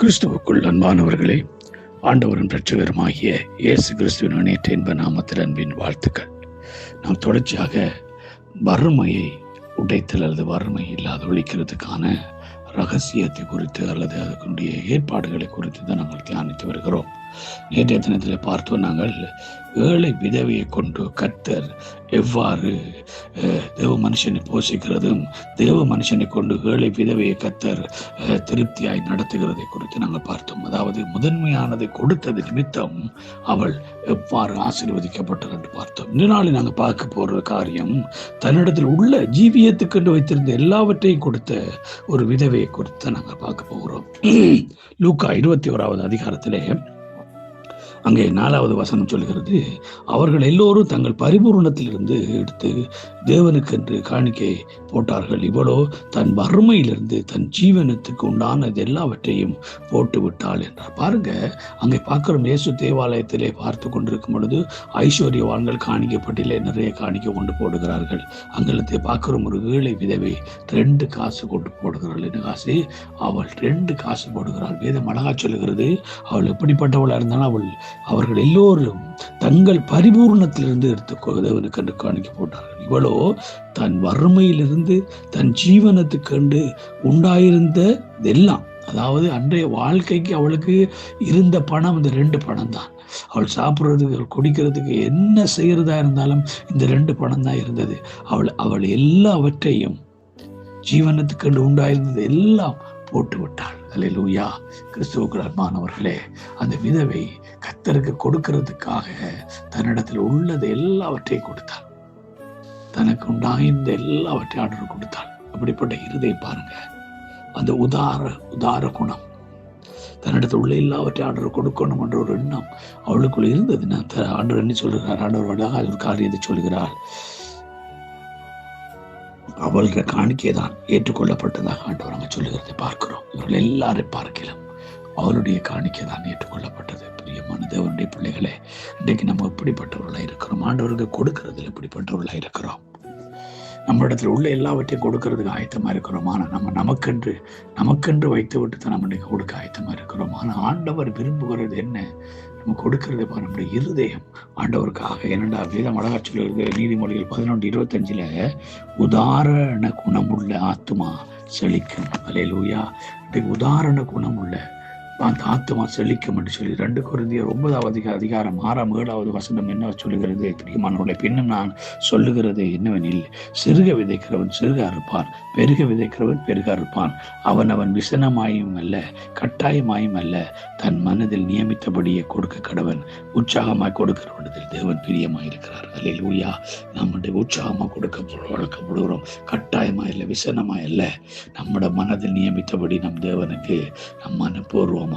கிறிஸ்துவுக்குள் அன்பானவர்களே, ஆண்டவரின் இரட்சகருமாகிய இயேசு கிறிஸ்துவின் இணையற்ற இன்ப நாமத்தில் அன்பின் வாழ்த்துக்கள். நாம் தொடர்ச்சியாக வறுமையை உடைத்தல் அல்லது வறுமை இல்லாத ஒழிக்கிறதுக்கான ரகசியத்தை குறித்து அல்லது அதற்குடைய ஏற்பாடுகளை குறித்து தான் நாங்கள் தியானித்து வருகிறோம். நேற்றைய தினத்தில் பார்த்தோம், நாங்கள் ஏழை விதவையை கொண்டு கர்த்தர் எவ்வாறு தேவ மனுஷனை போஷிக்கிறதும் தேவ மனுஷனை கொண்டு ஏழை விதவையை கர்த்தர் திருப்தியாய் நடத்துகிறதை குறித்து நாங்கள் பார்த்தோம். அதாவது முதன்மையானதை கொடுத்தது நிமித்தம் அவள் எவ்வாறு ஆசீர்வதிக்கப்பட்டார் என்று பார்த்தோம். இந்த நாளில் நாங்கள் பார்க்க போகிற காரியம், தன்னிடத்தில் உள்ள ஜீவியத்துக்கென்று வைத்திருந்த எல்லாவற்றையும் கொடுத்த ஒரு விதவையை குறித்து நாங்கள் பார்க்க போகிறோம். லூக்கா 21வது அதிகாரத்திலே அங்கே 4வது வசனம் சொல்கிறது, அவர்கள் எல்லோரும் தங்கள் பரிபூரணத்திலிருந்து எடுத்து தேவனுக்கென்று காணிக்கை போட்டார்கள். இவளோ தன் வறுமையிலிருந்து தன் ஜீவனத்துக்கு உண்டானது எல்லாவற்றையும் போட்டு விட்டாள் என்றார். பாருங்க, அங்கே பார்க்கிறோம், இயேசு தேவாலயத்திலே பார்த்து கொண்டிருக்கும் பொழுது ஐஸ்வர்யவான்கள் காணிக்கப்பட்டிலே நிறைய காணிக்கை கொண்டு போடுகிறார்கள். அங்கே பார்க்கிறோம், ஒரு ஏழை விதவை 2 காசு கொண்டு போடுகிறாள். என்ன காசு? அவள் 2 காசு போடுகிறாள். வேதம் அழகா சொல்லுகிறது, அவள் எப்படிப்பட்டவளாக இருந்தாலும் அவர்கள் எல்லோரும் தங்கள் பரிபூர்ணத்திலிருந்து எடுத்து தேவனுக்கு கண்டு காணிக்க போட்டார்கள். இவளோ தன் வறுமையிலிருந்து தன் ஜீவனத்துக்கண்டு உண்டாயிருந்த எல்லாம், அதாவது அன்றைய வாழ்க்கைக்கு அவளுக்கு இருந்த பணம் இந்த 2 பணம் தான். அவள் சாப்பிட்றதுக்கு குடிக்கிறதுக்கு என்ன செய்யறதா இருந்தாலும் இந்த 2 பணம் தான் இருந்தது. அவள் எல்லாவற்றையும் ஜீவனத்துக்கண்டு உண்டாயிருந்தது எல்லாம் போட்டு விட்டாள். அல்லேலூயா. கிறிஸ்துவுக்குள் அன்பானவர்களே, அந்த விதவை கர்த்தருக்கு கொடுக்கிறதுக்காக தன்னிடத்தில் உள்ளது எல்லாவற்றையும் கொடுத்தாள். தனக்கு உண்டாயிருந்த எல்லாவற்றையும் ஆண்டவர் கொடுத்தாள். அப்படிப்பட்ட இருதயம் பாருங்க, அந்த உதார குணம், தன்னிடத்தில் உள்ள எல்லாவற்றையும் ஆண்டவர் கொடுக்கணும் என்ற ஒரு எண்ணம் அவளுக்குள்ள இருந்ததுன்னா ஆண்டவர் என்ன சொல்கிறார்? ஆண்டவர் ஒரு காரியத்தை சொல்கிறார், அவளுடைய காணிக்கை தான் ஏற்றுக்கொள்ளப்பட்டதாக ஆண்டவர் அங்கே சொல்லுகிறதை பார்க்கிறோம். இவர்கள் எல்லாரும் பார்க்கலாம், அவளுடைய காணிக்கை தான் ஏற்றுக்கொள்ளப்பட்டது. பிரியமான தேவனுடைய பிள்ளைகளே, இன்றைக்கு நம்ம எப்படிப்பட்டவர்களாக இருக்கிறோம்? ஆண்டவருக்கு கொடுக்கறதுல எப்படிப்பட்டவர்களாக இருக்கிறோம்? நம்ம இடத்துல உள்ள எல்லாவற்றையும் கொடுக்கறதுக்கு ஆயத்தமா இருக்கிறோம். ஆனால் நம்ம நமக்கென்று வைத்து விட்டு தான் நம்ம இன்னைக்கு கொடுக்க ஆயத்தமா இருக்கிறோம். ஆனால் ஆண்டவர் விரும்புகிறது என்ன? நம்ம கொடுக்கறதை பாரு, நம்முடைய இருதயம் ஆண்டவருக்காக. என்னடா வேதம் அழகா சொல்லுகிறது, நீதிமொழிகள் 11:25 உதாரண குணமுள்ள ஆத்துமா செழிக்கும். அல்லேலூயா. இன்றைக்கு உதாரண குணமுள்ள அந்த ஆத்துமா செழிக்கும் என்று சொல்லி 2 கொரிந்தியர் 9வது அதிகாரம் 6, 7வது வசனம் என்ன சொல்லுகிறது? பிரியமானவர்களே, பின்னும் நான் சொல்லுகிறது என்னவெனில், சிறுக விதைக்கிறவன் சிறுக அறுப்பான், பெருக விதைக்கிறவன் பெருக அறுப்பான். அவன் விசனமாயும் அல்ல கட்டாயமாயும் அல்ல, தன் மனதில் நியமித்தபடியே கொடுக்க கடவன். உற்சாகமாய் கொடுக்கிறவனதில் தேவன் பிரியமாயிருக்கிறார். அல்லேலூயா. நம்முடைய உற்சாகமாக வளர்க்கப்படுகிறோம். கட்டாயமா இல்லை, விசனமா இல்லை, நம்முடைய மனதில் நியமித்தபடி நம் தேவனுக்கு நம் மனப்பூர்வம்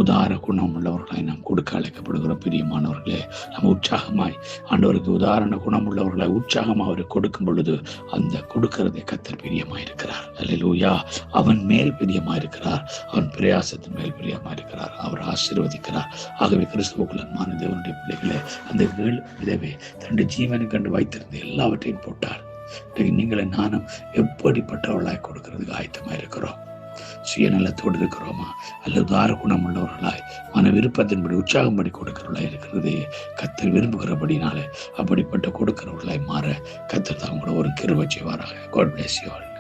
உதார குணம் உள்ளவர்களாய் நாம் கொடுக்க அழைக்கப்படுகிறோம். பிரியமானவர்களே, நம்ம உற்சாகமாய் ஆண்டவருக்கு உதாரண குணம் உள்ளவர்களாய் உற்சாகமாக அவருக்கு கொடுக்கும் பொழுது அந்த கொடுக்கிறதை கர்த்தர் பிரியமாயிருக்கிறார். அல்லேலூயா. அவன் மேல் பிரியமாயிருக்கிறார், அவன் பிரயாசத்தின் மேல் பிரியமாயிருக்கிறார், அவர் ஆசீர்வதிக்கிறார். ஆகவே கிறிஸ்துவுக்குள் அன்பான தேவனுடைய பிள்ளைகளே, அந்த ஏழு விதவை தன்னுடைய ஜீவனை கண்டு வைத்திருந்த எல்லாவற்றையும் போட்டாள். நீங்களும் நானும் எப்படிப்பட்டவர்களாய் கொடுக்கிறதுக்கு ஆயத்தமா இருக்கிறோம்? சுயநலத்தோடு இருக்கிறோமா, அல்லது உதார குணம் உள்ளவர்களாய் மன விருப்பத்தின்படி உற்சாகம்படி கொடுக்கிறவர்களாய் இருக்கிறது கர்த்தர் விரும்புகிறபடினால அப்படிப்பட்ட கொடுக்கிறவர்களாய் மாற கர்த்தர் தான் கூட ஒரு கிருபை செய்வாராக. God bless you all.